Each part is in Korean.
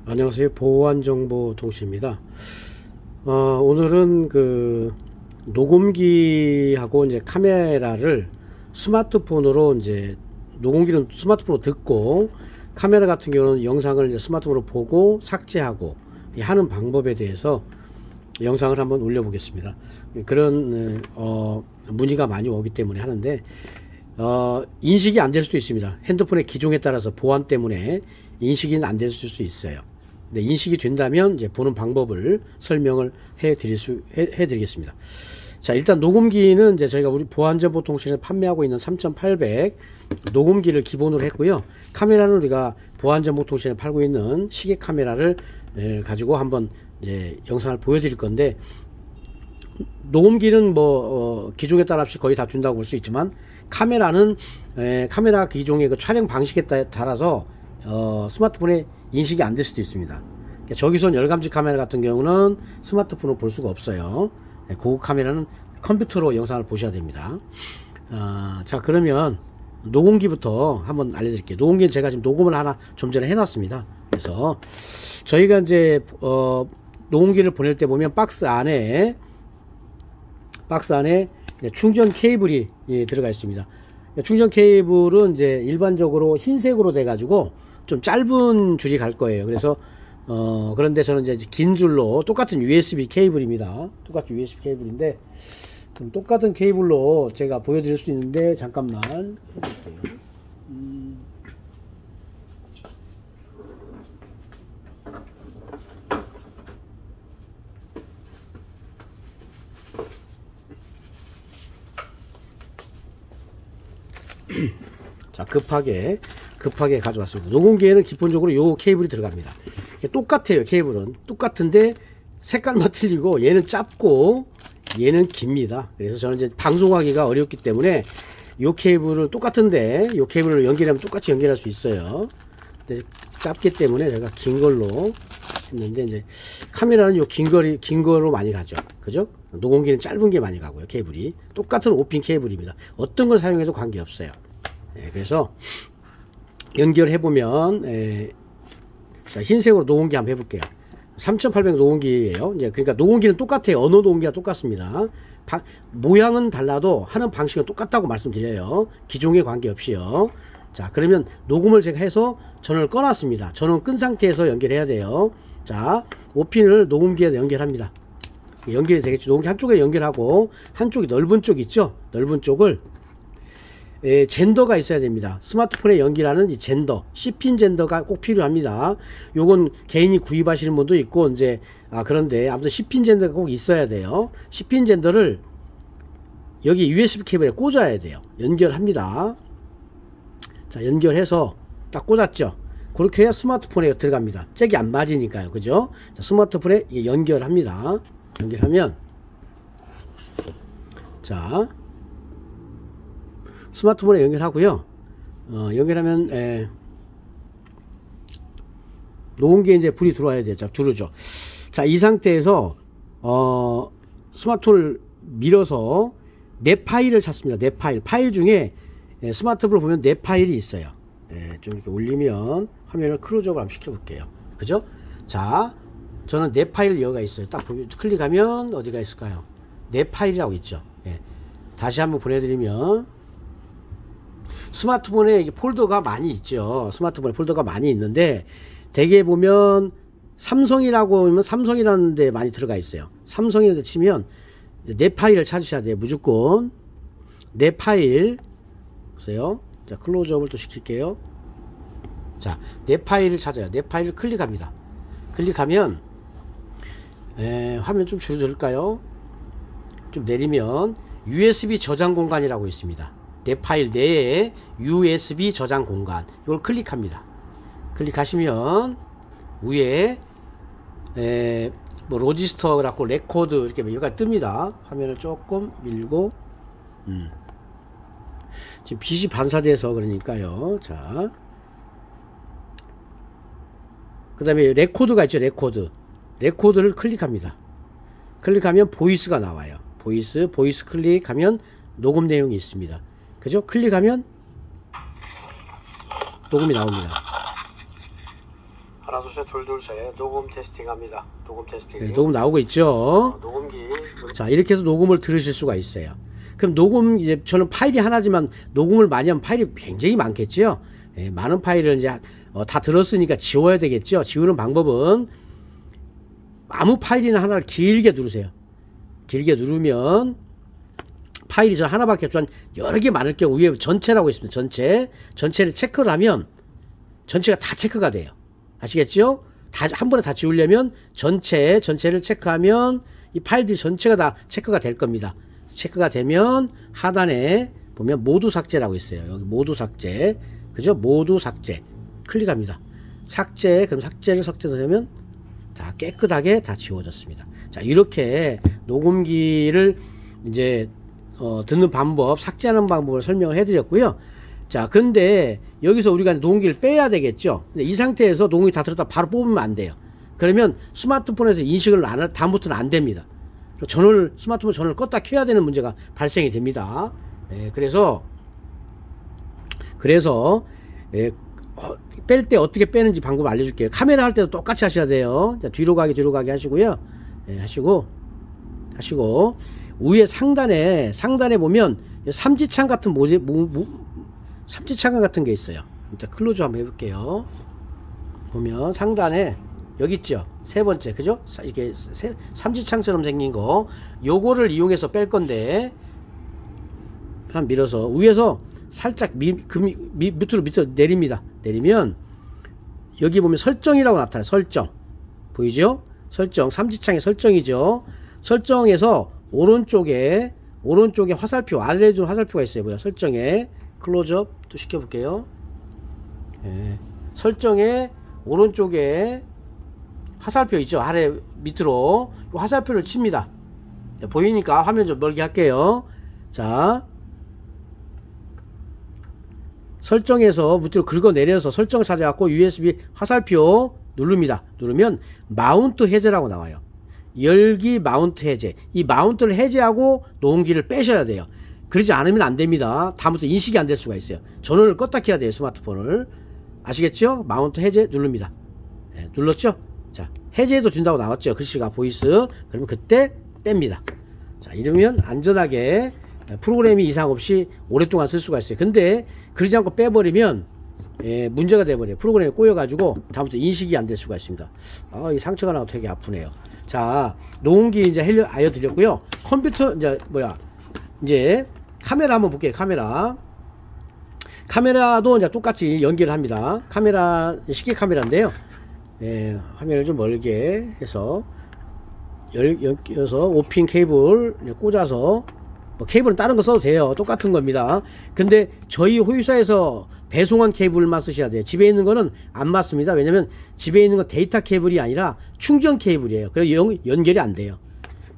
안녕하세요. 보안정보통신입니다. 오늘은 그 녹음기하고 이제 카메라를 스마트폰으로 이제 녹음기는 스마트폰으로 듣고 카메라 같은 경우는 영상을 이제 스마트폰으로 보고 삭제하고 하는 방법에 대해서 영상을 한번 올려보겠습니다. 그런 문의가 많이 오기 때문에 하는데 인식이 안 될 수도 있습니다. 핸드폰의 기종에 따라서 보안 때문에 인식이 안 될 수 있어요. 네, 인식이 된다면 이제 보는 방법을 설명을 해드리겠습니다. 자, 일단 녹음기는 이제 저희가 우리 보안정보통신을 판매하고 있는 3800 녹음기를 기본으로 했고요. 카메라는 우리가 보안정보통신에 팔고 있는 시계 카메라를 가지고 한번 이제 영상을 보여드릴 건데, 녹음기는 기종에 따라서 거의 다 준다고 볼 수 있지만, 카메라는 카메라 기종의 그 촬영 방식에 따라서 스마트폰에 인식이 안 될 수도 있습니다. 저기선 열감지 카메라 같은 경우는 스마트폰으로 볼 수가 없어요. 고급 카메라는 컴퓨터로 영상을 보셔야 됩니다. 자, 그러면 녹음기부터 한번 알려드릴게요. 녹음기는 제가 지금 녹음을 하나 좀 전에 해놨습니다. 그래서 저희가 이제 녹음기를 보낼 때 보면 박스 안에 충전 케이블이 들어가 있습니다. 충전 케이블은 이제 일반적으로 흰색으로 돼 가지고 좀 짧은 줄이 갈 거예요. 그래서 그런데 저는 이제 긴 줄로, 똑같은 USB 케이블입니다. 똑같은 USB 케이블인데 그럼 똑같은 케이블로 제가 보여드릴 수 있는데, 잠깐만 해볼게요. 자, 급하게 가져왔습니다. 녹음기에는 기본적으로 요 케이블이 들어갑니다. 똑같아요. 케이블은 똑같은데 색깔만 틀리고, 얘는 짧고 얘는 깁니다. 그래서 저는 이제 방송하기가 어렵기 때문에 요 케이블을 똑같은데 요 케이블을 연결하면 똑같이 연결할 수 있어요. 근데 짧기 때문에 제가 긴 걸로 했는데, 이제 카메라는 요 긴 거로 많이 가죠. 그죠? 녹음기는 짧은 게 많이 가고요. 케이블이 똑같은 5핀 케이블입니다. 어떤 걸 사용해도 관계없어요. 그래서 연결해보면, 자, 흰색으로 녹음기 한번 해볼게요. 3800 녹음기예요. 이제 그러니까 녹음기는 똑같아요. 어느 녹음기가 똑같습니다. 모양은 달라도 하는 방식은 똑같다고 말씀드려요. 기종에 관계없이요. 자, 그러면 녹음을 제가 해서 전원을 꺼놨습니다. 전원 끈 상태에서 연결해야 돼요. 자, 5핀을 녹음기에 연결합니다. 연결이 되겠죠. 녹음기 한쪽에 연결하고, 한쪽이 넓은 쪽 있죠. 넓은 쪽을 젠더가 있어야 됩니다. 스마트폰에 연결하는 이 젠더, C핀 젠더가 꼭 필요합니다. 요건 개인이 구입하시는 분도 있고, 이제 그런데 아무튼 C핀 젠더가 꼭 있어야 돼요. C핀 젠더를 여기 USB 케이블에 꽂아야 돼요. 연결합니다. 자, 연결해서 딱 꽂았죠. 그렇게 해야 스마트폰에 들어갑니다. 잭이 안 맞으니까요. 그죠? 자, 스마트폰에 연결합니다. 연결하면, 자, 스마트폰에 연결하고요. 연결하면 녹음기에 이제 불이 들어와야 되죠. 들어오죠. 자, 이 상태에서 스마트폰을 밀어서 내 파일을 찾습니다. 내 파일 중에 스마트폰을 보면 내 파일이 있어요. 좀 이렇게 올리면 화면을 클로즈업을 한번 시켜볼게요. 그죠? 자, 저는 내 파일 여기가 있어요. 딱 보면, 클릭하면 어디가 있을까요? 내 파일이라고 있죠. 다시 한번 보내드리면, 스마트폰에 폴더가 많이 있죠. 스마트폰에 폴더가 많이 있는데, 대개 보면 삼성이라고 하면 삼성이라는 데 많이 들어가 있어요. 삼성이라는 데 치면 내 파일을 찾으셔야 돼요. 무조건 내 파일 보세요. 자, 클로즈업을 또 시킬게요. 자, 내 파일을 찾아요. 내 파일을 클릭합니다. 클릭하면 화면 좀 줄여드릴까요? 좀 내리면 USB 저장 공간이라고 있습니다. 내 파일 내에 USB 저장 공간, 이걸 클릭합니다. 클릭하시면 위에 로지스터라고 레코드 이렇게 여기가 뜹니다. 화면을 조금 밀고, 지금 빛이 반사돼서 그러니까요. 자, 그 다음에 레코드가 있죠. 레코드를 클릭합니다. 클릭하면 보이스가 나와요. 보이스 클릭하면 녹음 내용이 있습니다. 그죠? 클릭하면 녹음이 나옵니다. 하나 둘셋 둘둘셋 녹음 테스팅 합니다. 녹음 테스팅. 네, 녹음 나오고 있죠. 녹음기. 자, 이렇게 해서 녹음을 들으실 수가 있어요. 그럼 녹음, 이제 저는 파일이 하나지만 녹음을 많이 하면 파일이 굉장히 많겠죠. 예, 많은 파일을 이제 다 들었으니까 지워야 되겠죠. 지우는 방법은 아무 파일이나 하나를 길게 누르세요. 길게 누르면 파일이 저 하나밖에 없지만 여러 개 많을 경우 위에 전체라고 있습니다. 전체를 체크를 하면 전체가 다 체크가 돼요. 아시겠죠? 다 한 번에 다 지우려면 전체를 체크하면 이 파일들이 전체가 다 체크가 될 겁니다. 체크가 되면 하단에 보면 모두 삭제라고 있어요. 여기 모두 삭제, 그죠? 모두 삭제 클릭합니다. 삭제, 그럼 삭제를 되면 다 깨끗하게 다 지워졌습니다. 자, 이렇게 녹음기를 이제 듣는 방법, 삭제하는 방법을 설명을 해드렸고요. 자, 근데 여기서 우리가 녹음기를 빼야 되겠죠. 근데 이 상태에서 녹음기 다 들었다 바로 뽑으면 안 돼요. 그러면 스마트폰에서 인식을 다음부터는 안 됩니다. 스마트폰 전원을 껐다 켜야 되는 문제가 발생이 됩니다. 예, 그래서 뺄 때 어떻게 빼는지 방법 알려줄게요. 카메라 할 때도 똑같이 하셔야 돼요. 자, 뒤로 가기 하시고요. 예, 하시고 위에 상단에 보면 삼지창 같은 삼지창 같은 게 있어요. 일단 클로즈 한번 해볼게요. 보면 상단에 여기 있죠. 세 번째, 그죠? 이렇게 삼지창처럼 생긴 거, 요거를 이용해서 뺄 건데, 한 밀어서 위에서 살짝 밑으로 내립니다. 내리면 여기 보면 설정이라고 나타나요. 설정 보이죠? 설정, 삼지창의 설정이죠. 설정에서 오른쪽에 화살표, 아래에 좀 화살표가 있어요. 뭐야? 설정에 클로즈업 또 시켜볼게요. 예. 설정에 오른쪽에 화살표 있죠. 아래 밑으로 화살표를 칩니다. 보이니까 화면 좀 멀게 할게요. 자, 설정에서 밑으로 긁어내려서 설정을 찾아갖고 USB 화살표 누릅니다. 누르면 마운트 해제라고 나와요. 열기 마운트 해제. 이 마운트를 해제하고 녹음기를 빼셔야 돼요. 그러지 않으면 안 됩니다. 다음부터 인식이 안 될 수가 있어요. 전원을 껐다 켜야 돼요. 스마트폰을. 아시겠죠? 마운트 해제 누릅니다. 네, 눌렀죠? 자, 해제해도 된다고 나왔죠? 글씨가 보이스. 그러면 그때 뺍니다. 자, 이러면 안전하게 프로그램이 이상 없이 오랫동안 쓸 수가 있어요. 근데 그러지 않고 빼버리면 문제가 돼버려요. 프로그램이 꼬여가지고 다음부터 인식이 안 될 수가 있습니다. 이 상처가 나고 되게 아프네요. 자, 녹음기 이제 알려드렸고요. 컴퓨터 이제 카메라 한번 볼게요. 카메라도 이제 똑같이 연결을 합니다. 카메라 식기 카메라인데요. 화면을 좀 멀게 해서 연결해서 5핀 케이블 꽂아서, 케이블은 다른 거 써도 돼요. 똑같은 겁니다. 근데 저희 호유사에서 배송한 케이블만 쓰셔야 돼요. 집에 있는 거는 안 맞습니다. 왜냐면 집에 있는 건 데이터 케이블이 아니라 충전 케이블이에요. 그래서 연결이 안 돼요.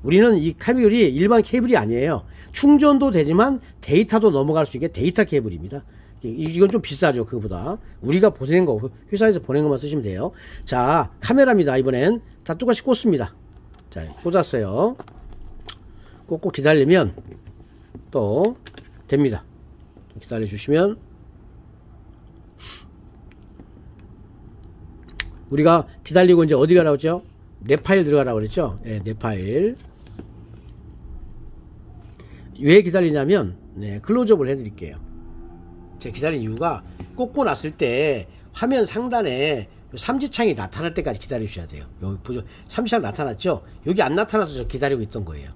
우리는 이 케이블이 일반 케이블이 아니에요. 충전도 되지만 데이터도 넘어갈 수 있게 데이터 케이블입니다. 이건 좀 비싸죠. 그거보다. 우리가 보낸 거, 회사에서 보낸 것만 쓰시면 돼요. 자, 카메라입니다. 이번엔 다 똑같이 꽂습니다. 자, 꽂았어요. 꽂고 기다리면 또 됩니다. 기다려 주시면 우리가 기다리고 이제 어디 가라고 했죠? 내 파일 들어가라고 그랬죠? 네, 내 파일. 왜 기다리냐면 클로즈업을 해드릴게요. 제가 기다린 이유가 꽂고 났을 때 화면 상단에 삼지창이 나타날 때까지 기다리셔야 돼요. 여기 보죠. 삼지창 나타났죠? 여기 안 나타나서 저 기다리고 있던 거예요.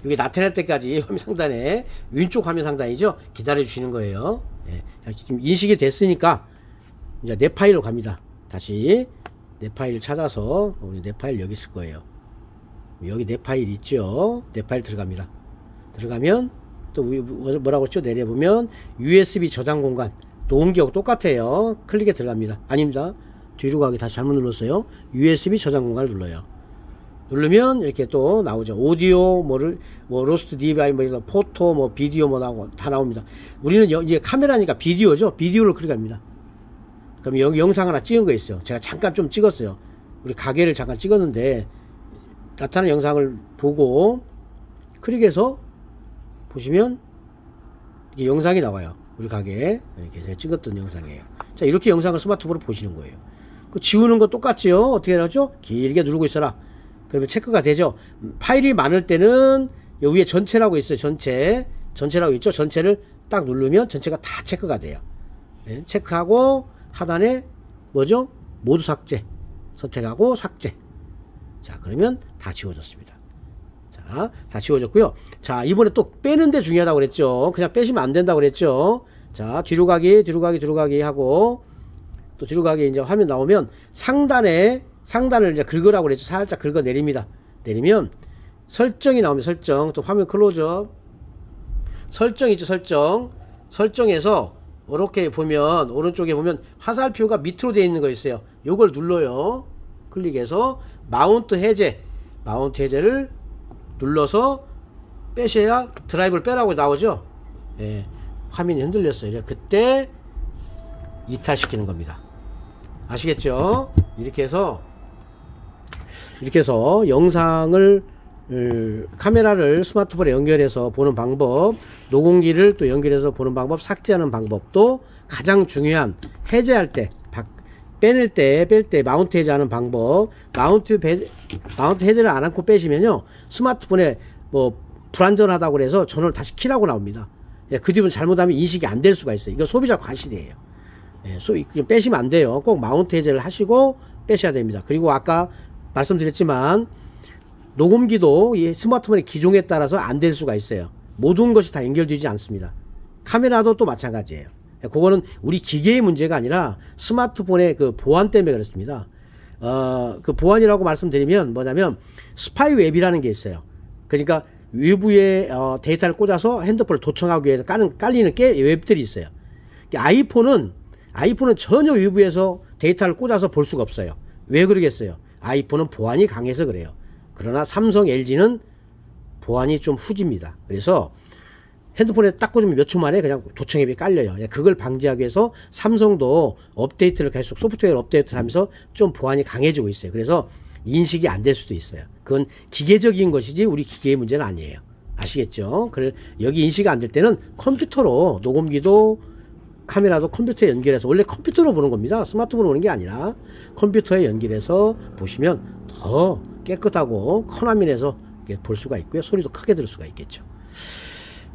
여기 나타날 때까지 화면 상단에 왼쪽 화면 상단이죠? 기다려 주시는 거예요. 지금 인식이 됐으니까 이제 내 파일로 갑니다. 다시 내 파일을 찾아서 내 파일 여기 있을 거예요. 여기 내 파일 있죠? 내 파일 들어갑니다. 들어가면 또 뭐라고 했죠? 내려보면 USB 저장 공간, 녹음기하고 똑같아요. 클릭에 들어갑니다. 아닙니다. 뒤로 가기 다시 잘못 눌렀어요. USB 저장 공간을 눌러요. 누르면 이렇게 또 나오죠. 오디오, 로스트 디바이, 포토, 비디오 나오고 다 나옵니다. 우리는 이제 카메라니까 비디오죠. 비디오를 클릭합니다. 그럼 여기 영상 하나 찍은 거 있어요. 제가 잠깐 좀 찍었어요. 우리 가게를 잠깐 찍었는데 나타나는 영상을 보고 클릭해서 보시면 이게 영상이 나와요. 우리 가게에 이렇게 제가 찍었던 영상이에요. 자, 이렇게 영상을 스마트폰으로 보시는 거예요. 그 지우는 거 똑같지요. 어떻게 하죠? 길게 누르고 있어라. 그러면 체크가 되죠. 파일이 많을 때는 여기 위에 전체라고 있어요. 전체라고 있죠. 전체를 딱 누르면 전체가 다 체크가 돼요. 네, 체크하고 하단에 뭐죠? 모두 삭제 선택하고 삭제. 자, 그러면 다 지워졌습니다. 자, 다 지워졌고요. 자, 이번에 또 빼는데 중요하다고 그랬죠. 그냥 빼시면 안 된다고 그랬죠. 자, 뒤로 가기 하고 또 뒤로 가기. 이제 화면 나오면 상단을 이제 긁으라고 그랬죠. 살짝 긁어 내립니다. 내리면 설정이 나오면 설정, 또 화면 클로즈업, 설정 있죠. 설정에서 이렇게 보면 오른쪽에 보면 화살표가 밑으로 되어 있는 거 있어요. 요걸 눌러요. 클릭해서 마운트 해제를 눌러서 빼셔야 드라이브를 빼라고 나오죠. 예, 화면이 흔들렸어요. 그때 이탈시키는 겁니다. 아시겠죠? 이렇게 해서 영상을 카메라를 스마트폰에 연결해서 보는 방법, 노공기를 또 연결해서 보는 방법, 삭제하는 방법도 가장 중요한, 해제할 때, 뺄 때 마운트 해제하는 방법. 마운트 해제를 안 하고 빼시면요, 스마트폰에 뭐 불안전하다고 그래서 전원을 다시 키라고 나옵니다. 예, 그 뒤면 잘못하면 인식이 안 될 수가 있어요. 이거 소비자 과실이에요. 예, 빼시면 안 돼요. 꼭 마운트 해제를 하시고 빼셔야 됩니다. 그리고 아까 말씀드렸지만 녹음기도 이 스마트폰의 기종에 따라서 안 될 수가 있어요. 모든 것이 다 연결되지 않습니다. 카메라도 또 마찬가지예요. 그거는 우리 기계의 문제가 아니라 스마트폰의 그 보안 때문에 그렇습니다. 그 보안이라고 말씀드리면 뭐냐면 스파이 웹이라는 게 있어요. 그러니까 외부에 데이터를 꽂아서 핸드폰을 도청하기 위해서 깔리는 웹들이 있어요. 아이폰은 전혀 외부에서 데이터를 꽂아서 볼 수가 없어요. 왜 그러겠어요? 아이폰은 보안이 강해서 그래요. 그러나 삼성, LG는 보안이 좀 후집니다. 그래서 핸드폰에 딱 꽂으면 몇 초 만에 그냥 도청 앱이 깔려요. 그걸 방지하기 위해서 삼성도 업데이트를 계속 소프트웨어 업데이트를 하면서 좀 보안이 강해지고 있어요. 그래서 인식이 안 될 수도 있어요. 그건 기계적인 것이지 우리 기계의 문제는 아니에요. 아시겠죠? 여기 인식이 안 될 때는 컴퓨터로, 녹음기도 카메라도 컴퓨터에 연결해서, 원래 컴퓨터로 보는 겁니다. 스마트폰으로 보는 게 아니라 컴퓨터에 연결해서 보시면 더 깨끗하고 큰 화면에서 볼 수가 있고요. 소리도 크게 들을 수가 있겠죠.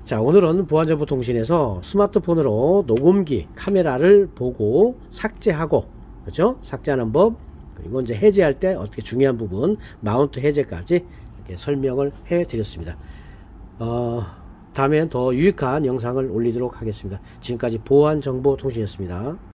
자, 오늘은 보안정보통신에서 스마트폰으로 녹음기, 카메라를 보고 삭제하고, 그죠? 삭제하는 법, 그리고 이제 해제할 때 어떻게 중요한 부분, 마운트 해제까지 이렇게 설명을 해 드렸습니다. 다음엔 더 유익한 영상을 올리도록 하겠습니다. 지금까지 보안정보통신이었습니다.